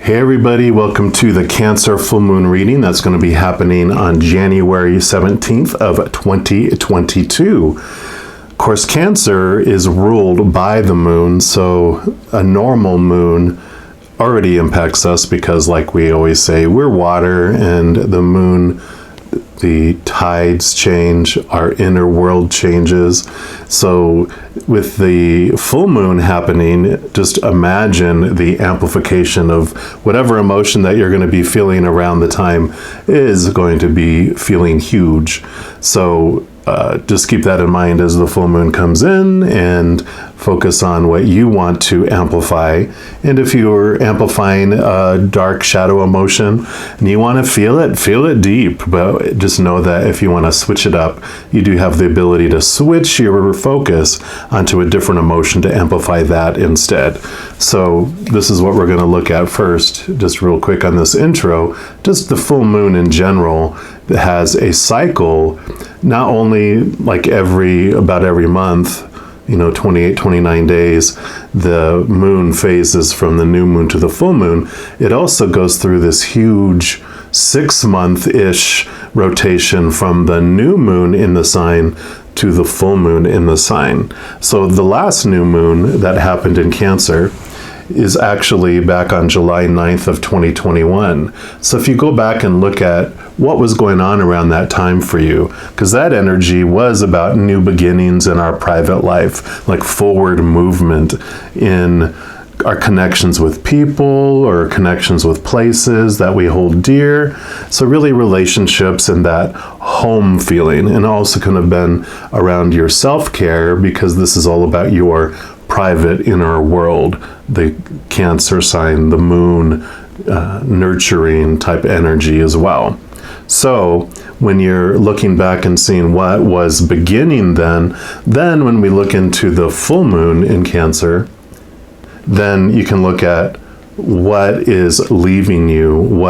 Hey everybody, welcome to the Cancer full moon reading that's going to be happening on January 17th of 2022. Of course, Cancer is ruled by the moon, so a normal moon already impacts us because, like we always say, we're water, and the moon, the tides change, our inner world changes. So with the full moon happening, just imagine the amplification of whatever emotion that you're going to be feeling around the time is going to be feeling huge. So just keep that in mind as the full moon comes in, and focus on what you want to amplify. And if you're amplifying a dark shadow emotion and you want to feel it deep, but just know that if you want to switch it up, you do have the ability to switch your focus onto a different emotion to amplify that instead. So this is what we're going to look at first, just real quick on this intro. Just the full moon in general has a cycle, not only like about every month, 28, 29 days, the moon phases from the new moon to the full moon. It also goes through this huge 6-month-ish rotation from the new moon in the sign to the full moon in the sign. So the last new moon that happened in Cancer is actually back on July 9th of 2021. So if you go back and look at what was going on around that time for you, because that energy was about new beginnings in our private life, like forward movement in our connections with people or connections with places that we hold dear. So really relationships and that home feeling, and also could have been around your self-care, because this is all about your private inner world, the Cancer sign, the moon, nurturing type energy as well. So when you're looking back and seeing what was beginning then when we look into the full moon in Cancer, then you can look at what is leaving you,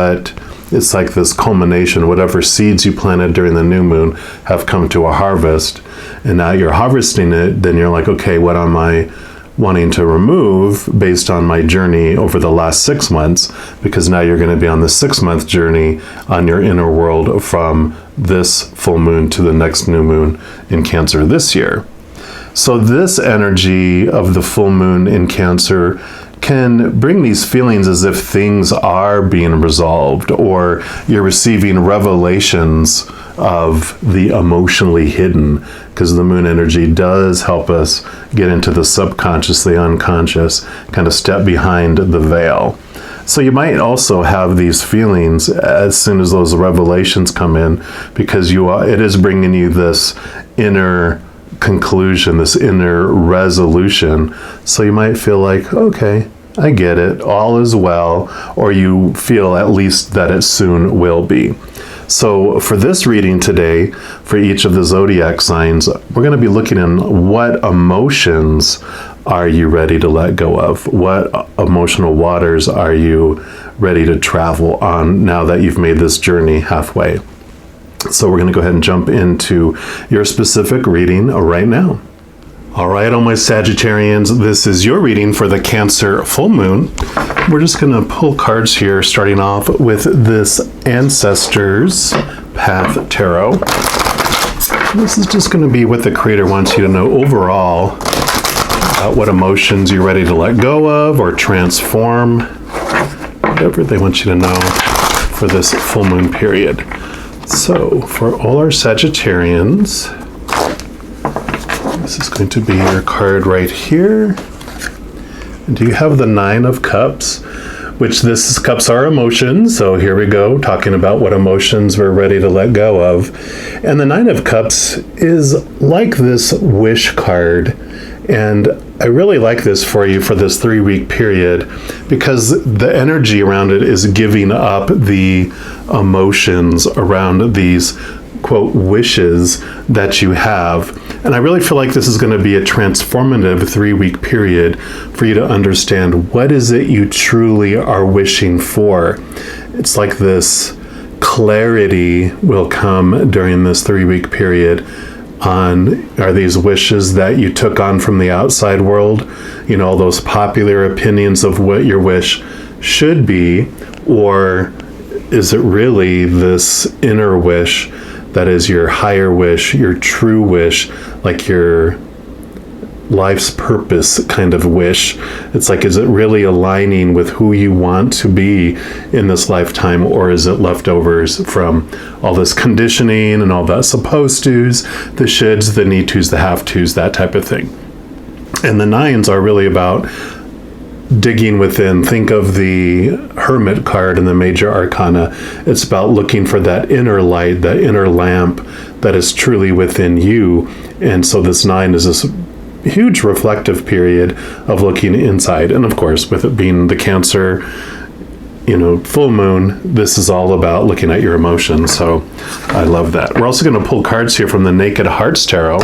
it's like this culmination. Whatever seeds you planted during the new moon have come to a harvest, and now you're harvesting it. Then you're like, okay, what am I wanting to remove based on my journey over the last 6 months? Because now you're going to be on the 6-month journey on your inner world from this full moon to the next new moon in Cancer this year. So this energy of the full moon in Cancer can bring these feelings as if things are being resolved, or you're receiving revelations of the emotionally hidden, because the moon energy does help us get into the subconscious, the unconscious, kind of step behind the veil. So you might also have these feelings as soon as those revelations come in, because it is bringing you this inner conclusion, this inner resolution. So you might feel like, okay, I get it, all is well, or you feel at least that it soon will be. So for this reading today, for each of the zodiac signs, we're going to be looking at what emotions are you ready to let go of? What emotional waters are you ready to travel on now that you've made this journey halfway? So we're going to go ahead and jump into your specific reading right now. All right, all my Sagittarians, this is your reading for the Cancer full moon. We're just going to pull cards here, starting off with this Ancestors Path Tarot. This is just going to be what the Creator wants you to know overall about what emotions you're ready to let go of or transform, whatever they want you to know for this full moon period. So for all our Sagittarians, this is going to be your card right here. And do you have the 9 of Cups? Which cups are emotions. So here we go, talking about what emotions we're ready to let go of. And the 9 of Cups is like this wish card. And I really like this for you for this 3-week period, because the energy around it is giving up the emotions around these quote wishes that you have. And I really feel like this is going to be a transformative 3-week period for you to understand what is it you truly are wishing for. It's like this clarity will come during this 3-week period on, are these wishes that you took on from the outside world, all those popular opinions of what your wish should be, or is it really this inner wish that is your higher wish, your true wish, like your life's purpose kind of wish? It's like, is it really aligning with who you want to be in this lifetime, or is it leftovers from all this conditioning and all the supposed tos, the shoulds, the need tos, the have tos, that type of thing? And the nines are really about digging within. Think of the Hermit card in the Major Arcana. It's about looking for that inner light, that inner lamp that is truly within you. And so this 9 is this huge reflective period of looking inside. And of course, with it being the Cancer, full moon, this is all about looking at your emotions. So I love that. We're also going to pull cards here from the Naked Hearts Tarot.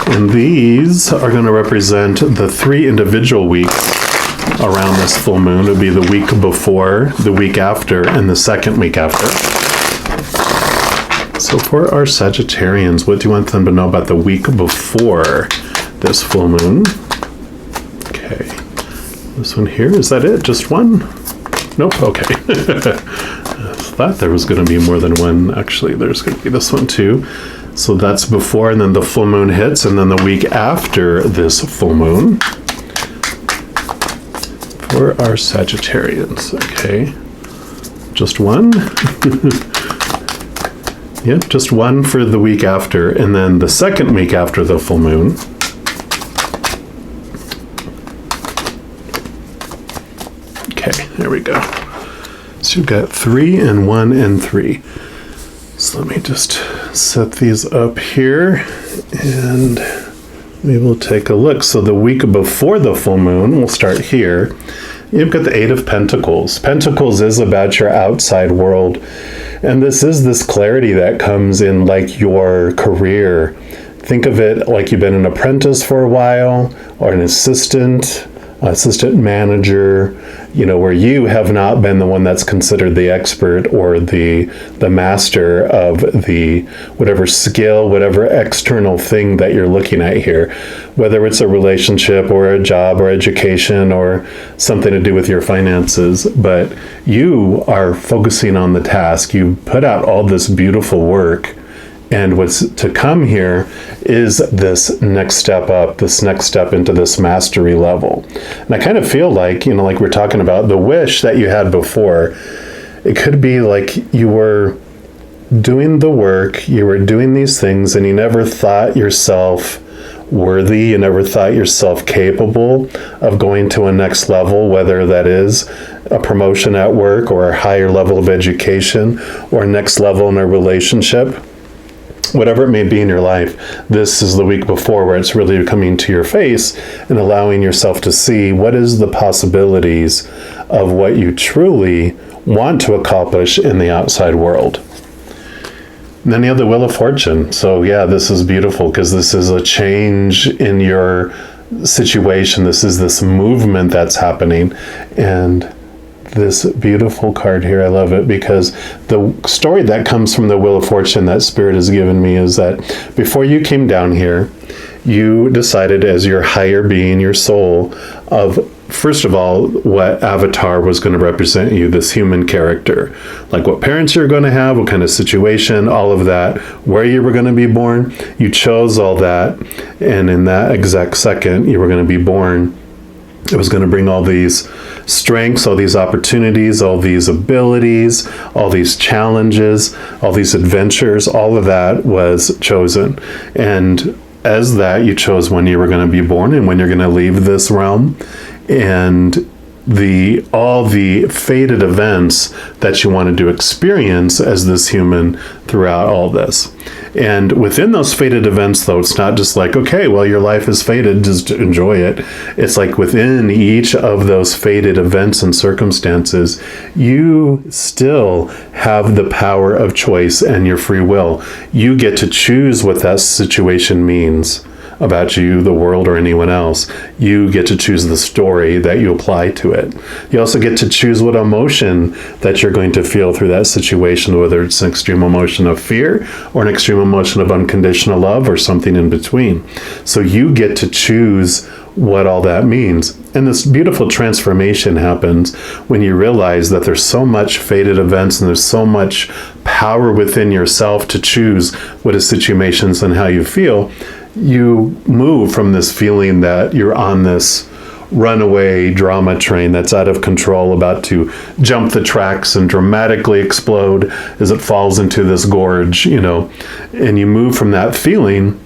And these are going to represent the 3 individual weeks around this full moon. It would be the week before, the week after, and the second week after. So for our Sagittarians, what do you want them to know about the week before this full moon? Okay. This one here, is that it? Just one? Nope, okay. I thought there was going to be more than one. Actually, there's going to be this one too. So that's before, and then the full moon hits, and then the week after this full moon for our Sagittarians. Okay, just one. Yep, just one for the week after, and then the second week after the full moon. Okay, there we go. So you've got 3 and 1 and 3. So let me just set these up here, and we will take a look. So the week before the full moon, we'll start here. You've got the 8 of Pentacles. Pentacles is about your outside world, and this is this clarity that comes in like your career. Think of it like you've been an apprentice for a while, or an assistant manager, where you have not been the one that's considered the expert or the master of the whatever skill, whatever external thing that you're looking at here, whether it's a relationship or a job or education or something to do with your finances. But you are focusing on the task. You put out all this beautiful work, and what's to come here is this next step up, this next step into this mastery level. And I kind of feel like, like we're talking about the wish that you had before, it could be like you were doing the work, you were doing these things, and you never thought yourself worthy, you never thought yourself capable of going to a next level, whether that is a promotion at work or a higher level of education or next level in a relationship. Whatever it may be in your life, this is the week before where it's really coming to your face and allowing yourself to see what is the possibilities of what you truly want to accomplish in the outside world. And then you have the Wheel of Fortune. So yeah, this is beautiful because this is a change in your situation. This is this movement that's happening. And this beautiful card here, I love it, because the story that comes from the Wheel of Fortune that Spirit has given me is that before you came down here, you decided as your higher being, your soul, of first of all, what avatar was going to represent you, this human character, like what parents you're going to have, what kind of situation, all of that, where you were going to be born. You chose all that, and in that exact second you were going to be born, it was going to bring all these strengths, all these opportunities, all these abilities, all these challenges, all these adventures. All of that was chosen. And as that, you chose when you were going to be born and when you're going to leave this realm, and all the fated events that you wanted to experience as this human throughout all this. And within those fated events, though, it's not just like, okay, well, your life is fated, just enjoy it. It's like within each of those fated events and circumstances, you still have the power of choice and your free will. You get to choose what that situation means. about you, the world, or anyone else. You get to choose the story that you apply to it. You also get to choose what emotion that you're going to feel through that situation, whether it's an extreme emotion of fear or an extreme emotion of unconditional love or something in between. So you get to choose what all that means. And this beautiful transformation happens when you realize that there's so much fated events and there's so much power within yourself to choose what is situations and how you feel. You move from this feeling that you're on this runaway drama train that's out of control, about to jump the tracks and dramatically explode as it falls into this gorge, and you move from that feeling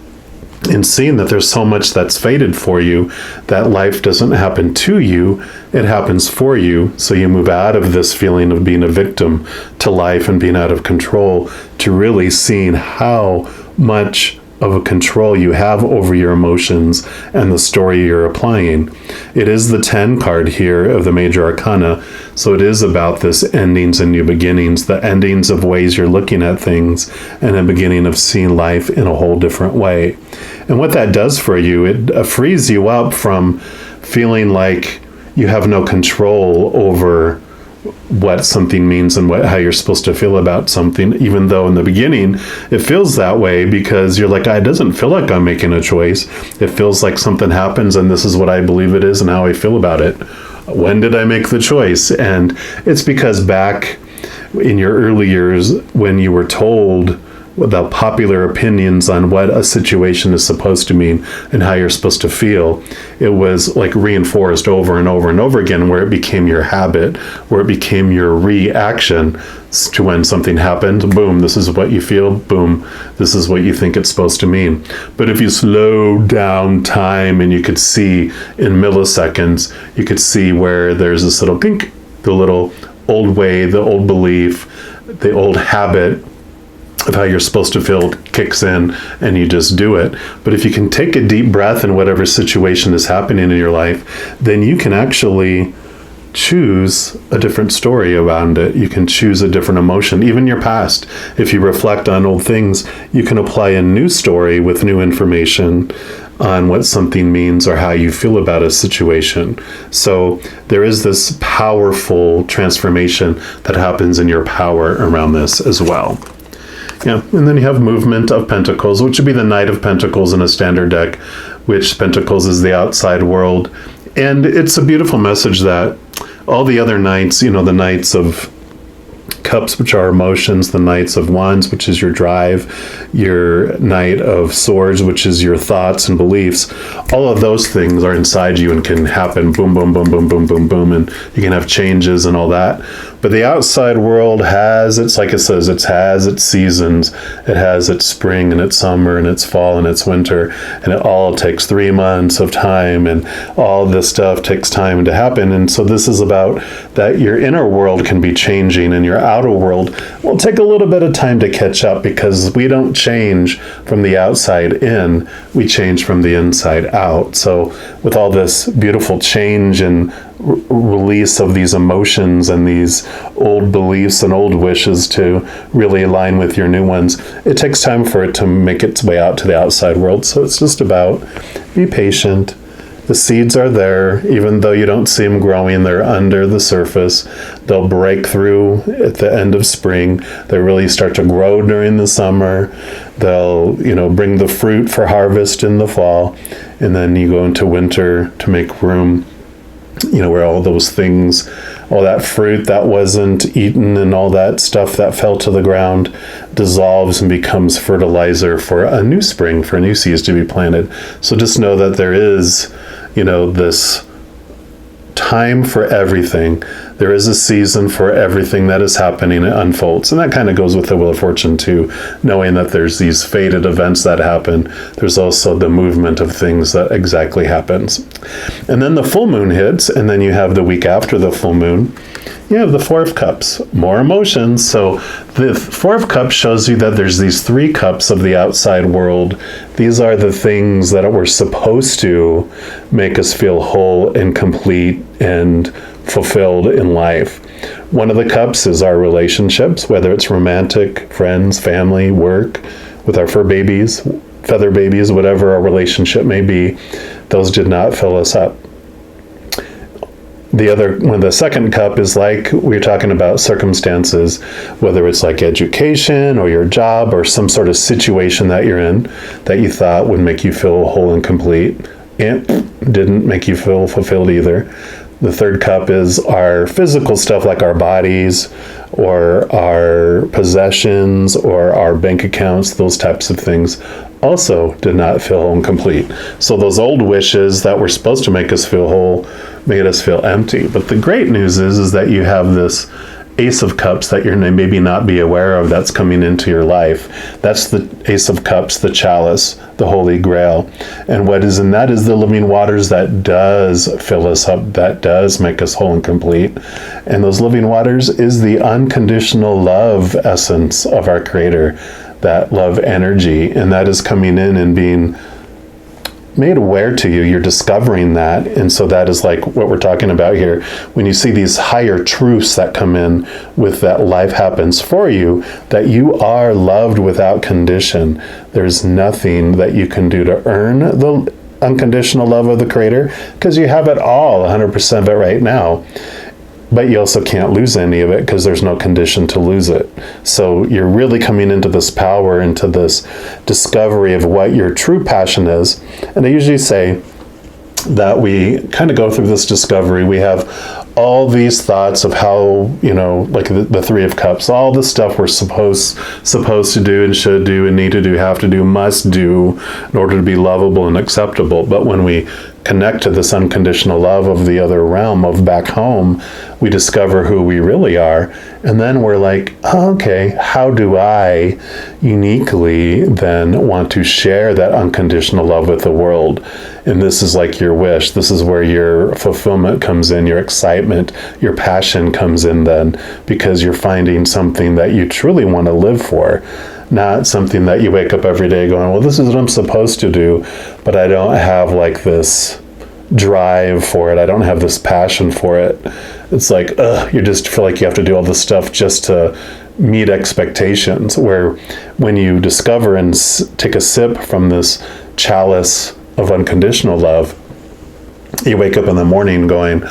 and seeing that there's so much that's fated for you, that life doesn't happen to you, it happens for you. So you move out of this feeling of being a victim to life and being out of control to really seeing how much of a control you have over your emotions and the story you're applying. It is the 10 card here of the major arcana. So it is about this endings and new beginnings, the endings of ways you're looking at things and a beginning of seeing life in a whole different way. And what that does for you, it frees you up from feeling like you have no control over what something means and how you're supposed to feel about something, even though in the beginning it feels that way because you're like, it doesn't feel like I'm making a choice. It feels like something happens and this is what I believe it is and how I feel about it. When did I make the choice? And it's because back in your early years when you were told the popular opinions on what a situation is supposed to mean and how you're supposed to feel, it was like reinforced over and over and over again, where it became your habit, where it became your reaction to when something happened. Boom, this is what you feel. Boom, this is what you think it's supposed to mean. But if you slow down time and you could see in milliseconds, you could see where there's this little kink, the little old way, the old belief, the old habit of how you're supposed to feel kicks in and you just do it. But if you can take a deep breath in whatever situation is happening in your life, then you can actually choose a different story around it. You can choose a different emotion, even your past. If you reflect on old things, you can apply a new story with new information on what something means or how you feel about a situation. So there is this powerful transformation that happens in your power around this as well. Yeah, and then you have Movement of Pentacles, which would be the Knight of Pentacles in a standard deck, which Pentacles is the outside world. And it's a beautiful message that all the other knights, the Knights of Cups, which are emotions, the Knights of Wands, which is your drive, your Knight of Swords, which is your thoughts and beliefs, all of those things are inside you and can happen boom, boom, boom, boom, boom, boom, boom, and you can have changes and all that. But the outside world has its, like it says, it has its seasons. It has its spring and its summer and its fall and its winter. And it all takes 3 months of time, and all this stuff takes time to happen. And so this is about that your inner world can be changing and your outer world will take a little bit of time to catch up, because we don't change from the outside in, we change from the inside out. So with all this beautiful change and release of these emotions and these old beliefs and old wishes to really align with your new ones, it takes time for it to make its way out to the outside world. So it's just about be patient. The seeds are there, even though you don't see them growing, they're under the surface. They'll break through at the end of spring. They really start to grow during the summer. They'll, bring the fruit for harvest in the fall. And then you go into winter to make room, where all those things, all that fruit that wasn't eaten and all that stuff that fell to the ground dissolves and becomes fertilizer for a new spring, for new seeds to be planted. So just know that there is, this time for everything. There is a season for everything that is happening. It unfolds. And that kind of goes with the Wheel of Fortune too, knowing that there's these fated events that happen. There's also the movement of things that exactly happens. And then the full moon hits, and then you have the week after the full moon, you have the Four of Cups, more emotions. So the Four of Cups shows you that there's these 3 cups of the outside world. These are the things that were supposed to make us feel whole and complete and fulfilled in life. One of the cups is our relationships, whether it's romantic, friends, family, work, with our fur babies, feather babies, whatever our relationship may be, those did not fill us up. The second cup is like we're talking about circumstances, whether it's like education or your job or some sort of situation that you're in that you thought would make you feel whole and complete. It didn't make you feel fulfilled either. The third cup is our physical stuff like our bodies or our possessions or our bank accounts, those types of things also did not feel whole and complete. So those old wishes that were supposed to make us feel whole made us feel empty. But the great news is that you have this Ace of Cups that you're maybe not be aware of that's coming into your life. That's the Ace of Cups, the chalice, the Holy Grail. And what is in that is the living waters that does fill us up, that does make us whole and complete. And those living waters is the unconditional love essence of our Creator, that love energy. And that is coming in and being made aware to you. You're discovering that. And so that is like what we're talking about here. When you see these higher truths that come in with that life happens for you, that you are loved without condition. There's nothing that you can do to earn the unconditional love of the Creator, because you have it all, 100% of it right now. But you also can't lose any of it because there's no condition to lose it. So you're really coming into this power, into this discovery of what your true passion is. And I usually say that we kind of go through this discovery. We have all these thoughts of how, like the Three of Cups, all the stuff we're supposed to do and should do and need to do, have to do, must do in order to be lovable and acceptable. But when we connect to this unconditional love of the other realm, of back home, we discover who we really are. And then we're like, oh, okay, how do I uniquely then want to share that unconditional love with the world? And this is like your wish. This is where your fulfillment comes in, your excitement, your passion comes in then, because you're finding something that you truly want to live for. Not something that you wake up every day going, well, this is what I'm supposed to do, but I don't have like this drive for it. I don't have this passion for it. It's like, you just feel like you have to do all this stuff just to meet expectations. Where when you discover and take a sip from this chalice of unconditional love, you wake up in the morning going,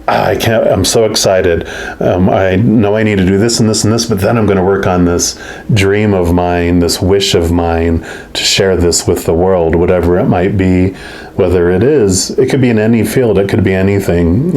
I'm so excited. I know I need to do this and this and this, but then I'm going to work on this dream of mine, this wish of mine to share this with the world, whatever it might be, whether it could be in any field, it could be anything,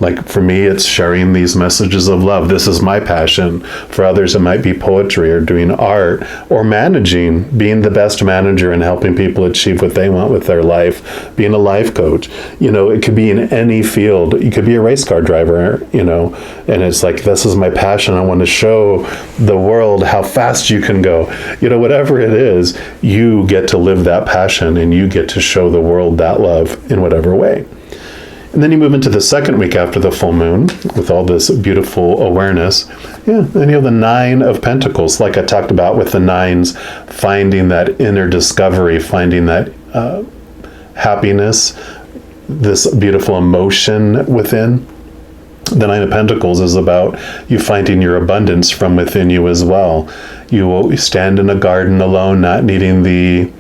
Like for me, it's sharing these messages of love. This is my passion. For others, it might be poetry or doing art or managing, being the best manager and helping people achieve what they want with their life, being a life coach. It could be in any field. You could be a race car driver, and it's like, this is my passion. I want to show the world how fast you can go. Whatever it is, you get to live that passion and you get to show the world that love in whatever way. And then you move into the second week after the full moon with all this beautiful awareness. Yeah, and you have the Nine of Pentacles, like I talked about with the nines, finding that inner discovery, finding that happiness, this beautiful emotion within. The Nine of Pentacles is about you finding your abundance from within you as well. You will stand in a garden alone, not needing the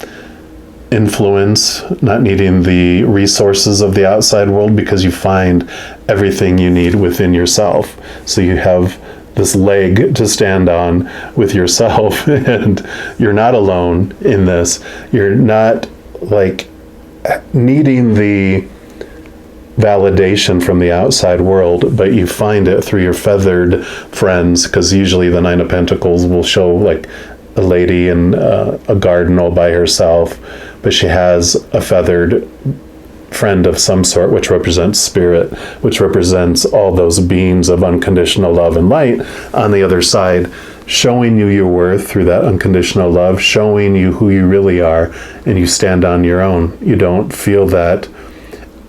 influence, not needing the resources of the outside world, because you find everything you need within yourself. So you have this leg to stand on with yourself, and you're not alone in this. You're not like needing the validation from the outside world, but you find it through your feathered friends, because usually the Nine of Pentacles will show like a lady in a garden all by herself, but she has a feathered friend of some sort, which represents spirit, which represents all those beings of unconditional love and light on the other side, showing you your worth through that unconditional love, showing you who you really are, and you stand on your own. You don't feel that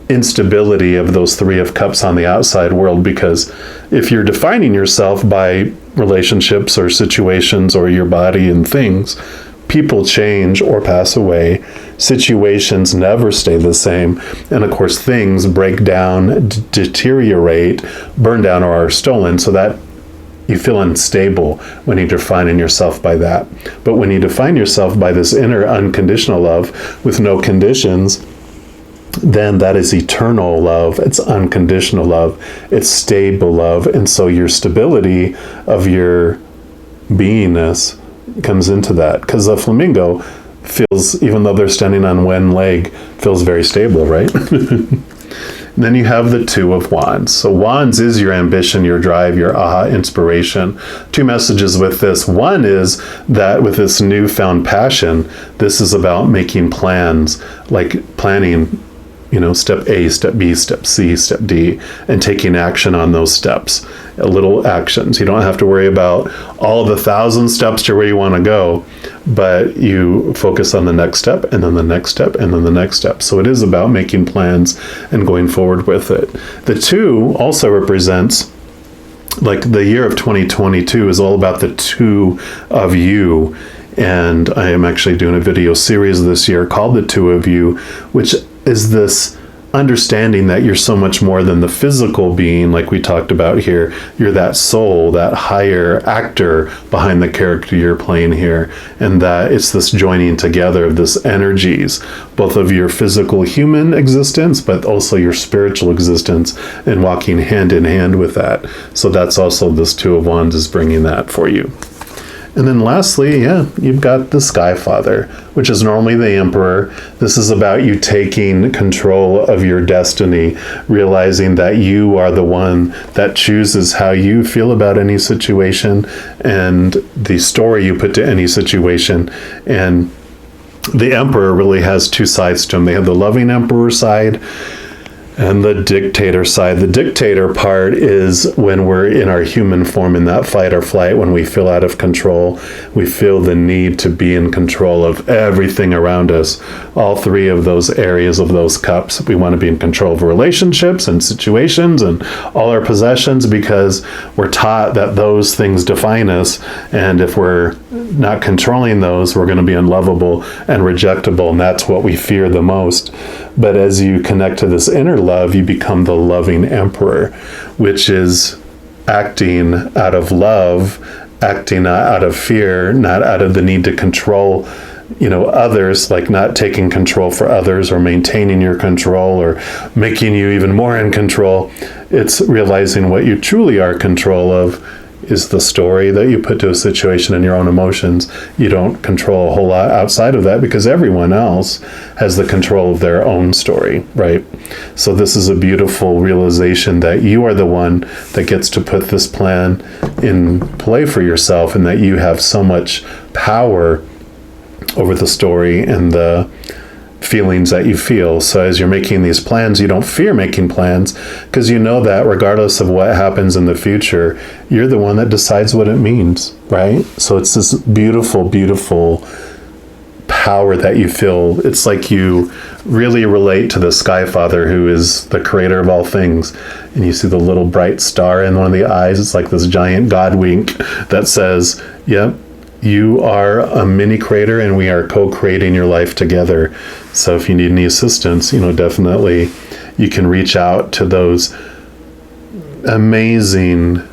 instability of those Three of Cups on the outside world, because if you're defining yourself by relationships or situations or your body and things, people change or pass away. Situations never stay the same. And of course, things break down, deteriorate, burn down, or are stolen. So that you feel unstable when you define yourself by that. But when you define yourself by this inner unconditional love with no conditions, then that is eternal love. It's unconditional love. It's stable love. And so your stability of your beingness comes into that. Because a flamingo feels, even though they're standing on one leg, feels very stable, right? Then you have the Two of Wands. So Wands is your ambition, your drive, your aha inspiration. Two messages with this. One is that with this newfound passion, this is about making plans, like planning, step A, step B, step C, step D, and taking action on those steps, little actions. You don't have to worry about all of the 1,000 steps to where you want to go, but you focus on the next step, and then the next step, and then the next step. So it is about making plans and going forward with it. The two also represents, like, the year of 2022 is all about the two of you. And I am actually doing a video series this year called The Two of You, which is this understanding that you're so much more than the physical being, like we talked about here. You're that soul, that higher actor behind the character you're playing here, and that it's this joining together of this energies, both of your physical human existence, but also your spiritual existence, and walking hand in hand with that. So that's also this Two of Wands is bringing that for you. And then lastly, you've got the Sky Father, which is normally the Emperor. This is about you taking control of your destiny, realizing that you are the one that chooses how you feel about any situation and the story you put to any situation. And the Emperor really has two sides to him. They have the loving Emperor side and the dictator side. The dictator part is when we're in our human form, in that fight or flight, when we feel out of control. We feel the need to be in control of everything around us. All three of those areas of those cups. We want to be in control of relationships and situations and all our possessions, because we're taught that those things define us. And if we're not controlling those, we're going to be unlovable and rejectable. And that's what we fear the most. But as you connect to this inner love, you become the loving Emperor, which is acting out of love, acting not out of fear, not out of the need to control, others, like not taking control for others or maintaining your control or making you even more in control. It's realizing what you truly are in control of is the story that you put to a situation and your own emotions. You don't control a whole lot outside of that, because everyone else has the control of their own story, right? So this is a beautiful realization that you are the one that gets to put this plan in play for yourself, and that you have so much power over the story and the feelings that you feel. So as you're making these plans, you don't fear making plans, because you know that regardless of what happens in the future, you're the one that decides what it means, right? So it's this beautiful, beautiful power that you feel. It's like you really relate to the Sky Father, who is the creator of all things. And you see the little bright star in one of the eyes. It's like this giant God wink that says, yep, you are a mini creator, and we are co-creating your life together. So if you need any assistance, definitely you can reach out to those amazing,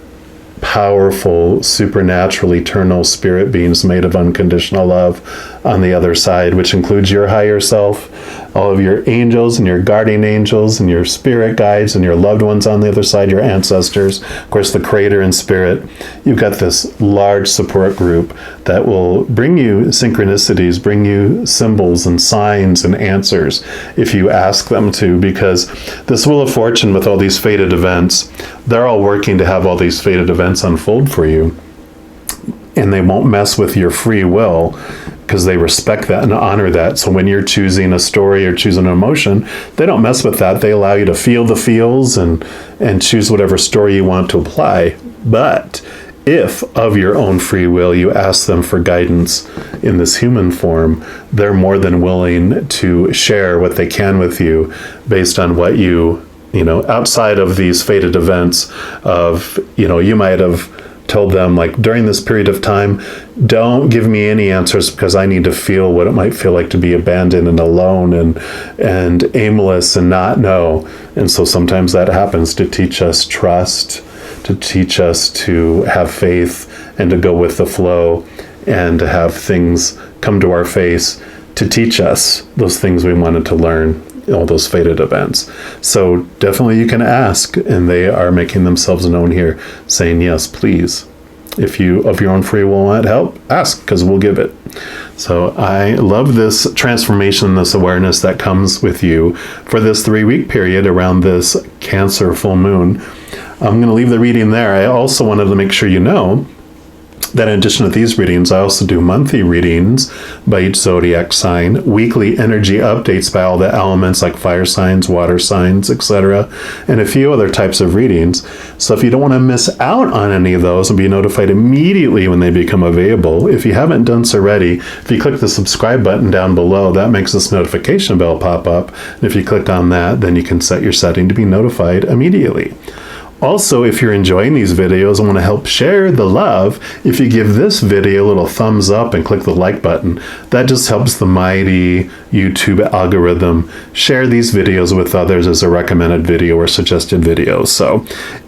powerful, supernatural, eternal spirit beings made of unconditional love on the other side, which includes your higher self, all of your angels and your guardian angels and your spirit guides and your loved ones on the other side, your ancestors, of course, the creator and spirit. You've got this large support group that will bring you synchronicities, bring you symbols and signs and answers if you ask them to, because this Wheel of Fortune with all these fated events, they're all working to have all these fated events unfold for you. And they won't mess with your free will, because they respect that and honor that. So when you're choosing a story or choosing an emotion, they don't mess with that. They allow you to feel the feels and choose whatever story you want to apply. But if of your own free will you ask them for guidance in this human form, they're more than willing to share what they can with you based on what you outside of these fated events of, you might have told them, like, during this period of time, don't give me any answers, because I need to feel what it might feel like to be abandoned and alone and aimless and not know. And so sometimes that happens to teach us trust, to teach us to have faith and to go with the flow and to have things come to our face to teach us those things we wanted to learn, all those fated events. So definitely you can ask, and they are making themselves known here, saying, yes, please. If you, of your own free will, want help, ask, because we'll give it. So I love this transformation, this awareness that comes with you for this 3-week period around this Cancer full moon. I'm going to leave the reading there. I also wanted to make sure you know that in addition to these readings, I also do monthly readings by each zodiac sign, weekly energy updates by all the elements like fire signs, water signs, etc., and a few other types of readings. So if you don't want to miss out on any of those and be notified immediately when they become available, if you haven't done so already, if you click the subscribe button down below, that makes this notification bell pop up. And if you click on that, then you can set your setting to be notified immediately. Also, if you're enjoying these videos and want to help share the love, if you give this video a little thumbs up and click the like button, that just helps the mighty YouTube algorithm share these videos with others as a recommended video or suggested video. So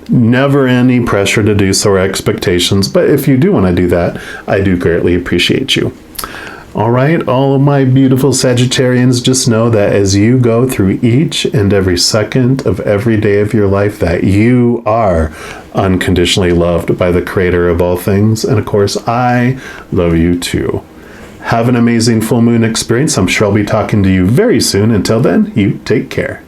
never any pressure to do so or expectations, but if you do want to do that, I do greatly appreciate you. All right, all of my beautiful Sagittarians, just know that as you go through each and every second of every day of your life, that you are unconditionally loved by the Creator of all things. And of course, I love you too. Have an amazing full moon experience. I'm sure I'll be talking to you very soon. Until then, you take care.